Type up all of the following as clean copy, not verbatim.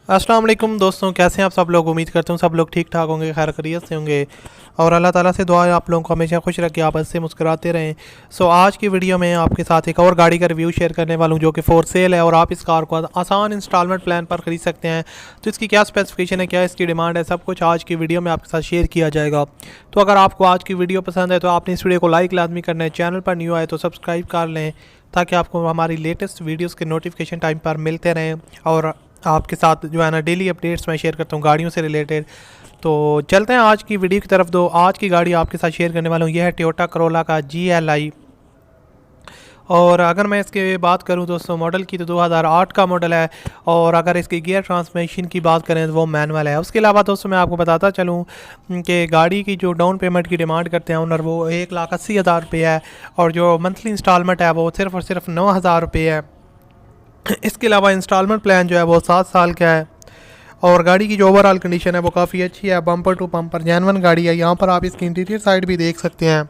अस्सलाम वालेकुम दोस्तों, कैसे हैं आप सब लोग। उम्मीद करता हूँ सब लोग ठीक ठाक होंगे, खैर खैरियत से होंगे और अल्लाह ताला से दुआ है आप लोगों को हमेशा खुश रखे, आप हंसते मुस्कुराते रहें। आज की वीडियो में आपके साथ एक और गाड़ी का रिव्यू शेयर करने वाला हूँ जो कि फॉर सेल है और आप इस कार को आसान इंस्टॉलमेंट प्लान पर ख़रीद सकते हैं। तो इसकी क्या स्पेसिफिकेशन है, क्या इसकी डिमांड है, सब कुछ आज की वीडियो में आपके साथ शेयर किया जाएगा। तो अगर आपको आज की वीडियो पसंद है तो आपने इस वीडियो को लाइक लाजमी करना है, चैनल पर न्यू आए तो सब्सक्राइब कर लें ताकि आपको हमारी लेटेस्ट वीडियोज़ के नोटिफिकेशन टाइम पर मिलते रहें। और आपके साथ जो है ना डेली अपडेट्स मैं शेयर करता हूँ गाड़ियों से रिलेटेड। तो चलते हैं आज की वीडियो की तरफ। दो आज की गाड़ी आपके साथ शेयर करने वाला हूँ, यह है टोयोटा करोला का GLI। और अगर मैं इसके बात करूं दोस्तों मॉडल की तो 2008 का मॉडल है और अगर इसकी गियर ट्रांसमिशन की बात करें तो वो मैनुअल है। उसके अलावा दोस्तों मैं आपको बताता चलूं कि गाड़ी की जो डाउन पेमेंट की डिमांड करते हैं ओनर, वो 1,80,000 रुपये है और जो मंथली इंस्टॉलमेंट है वो सिर्फ और सिर्फ 9,000 रुपये है। इसके अलावा इंस्टॉलमेंट प्लान जो है वो 7 साल का है और गाड़ी की जो ओवरऑल कंडीशन है वो काफ़ी अच्छी है, बम्पर टू बम्पर जेन्युइन गाड़ी है। यहाँ पर आप इसकी इंटीरियर साइड भी देख सकते हैं।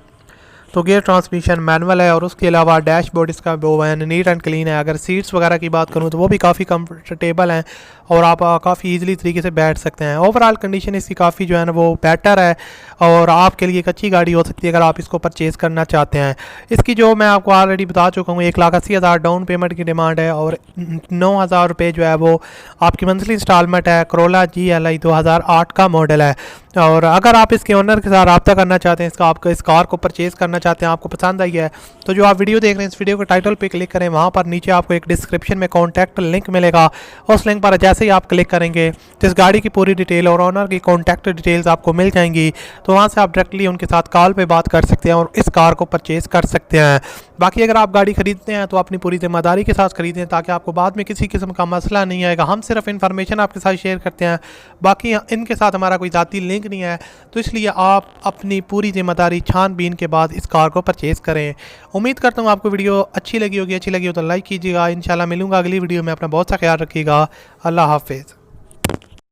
तो गियर ट्रांसमिशन मैनुअल है और उसके अलावा डैशबोर्ड इसका वो है नीट एंड क्लीन है। अगर सीट्स वगैरह की बात करूँ तो वो भी काफ़ी कंफर्टेबल हैं और आप काफ़ी इजीली तरीके से बैठ सकते हैं। ओवरऑल कंडीशन इसकी काफ़ी जो है ना वो बेटर है और आपके लिए एक अच्छी गाड़ी हो सकती है अगर आप इसको परचेज़ करना चाहते हैं। इसकी जो मैं आपको ऑलरेडी बता चुका हूँ 1,80,000 डाउन पेमेंट की डिमांड है और 9,000 रुपये जो है वो आपकी मंथली इंस्टॉलमेंट है। करोला GLI 2008 का मॉडल है और अगर आप इसके ओनर के साथ रब्ता करना चाहते हैं, आपको इस कार को परचेज़ करना चाहते हैं, आपको पसंद आई है तो जो आप वीडियो देख रहे हैं इस वीडियो के टाइटल पे क्लिक करें, वहाँ पर नीचे आपको एक डिस्क्रिप्शन में कॉन्टैक्ट लिंक मिलेगा। उस लिंक पर जैसे ही आप क्लिक करेंगे तो इस गाड़ी की पूरी डिटेल और ओनर की कॉन्टैक्ट डिटेल्स आपको मिल जाएंगी। तो वहाँ से आप डायरेक्टली उनके साथ कॉल पे बात कर सकते हैं और इस कार को परचेज़ कर सकते हैं। बाकी अगर आप गाड़ी खरीदते हैं तो अपनी पूरी जिम्मेदारी के साथ खरीदें ताकि आपको बाद में किसी किस्म का मसला नहीं आएगा। हम सिर्फ इन्फॉर्मेशन आपके साथ शेयर करते हैं, बाकी इनके साथ हमारा कोई ज़ाती लिंक नहीं है। तो इसलिए आप अपनी पूरी जिम्मेदारी छानबीन के बाद इस कार को परचेज़ करें। उम्मीद करता हूँ आपको वीडियो अच्छी लगी होगी। अच्छी लगी हो तो लाइक कीजिएगा। इंशाल्लाह मिलूंगा अगली वीडियो में। अपना बहुत सा ख्याल रखिएगा। अल्लाह हाफिज़।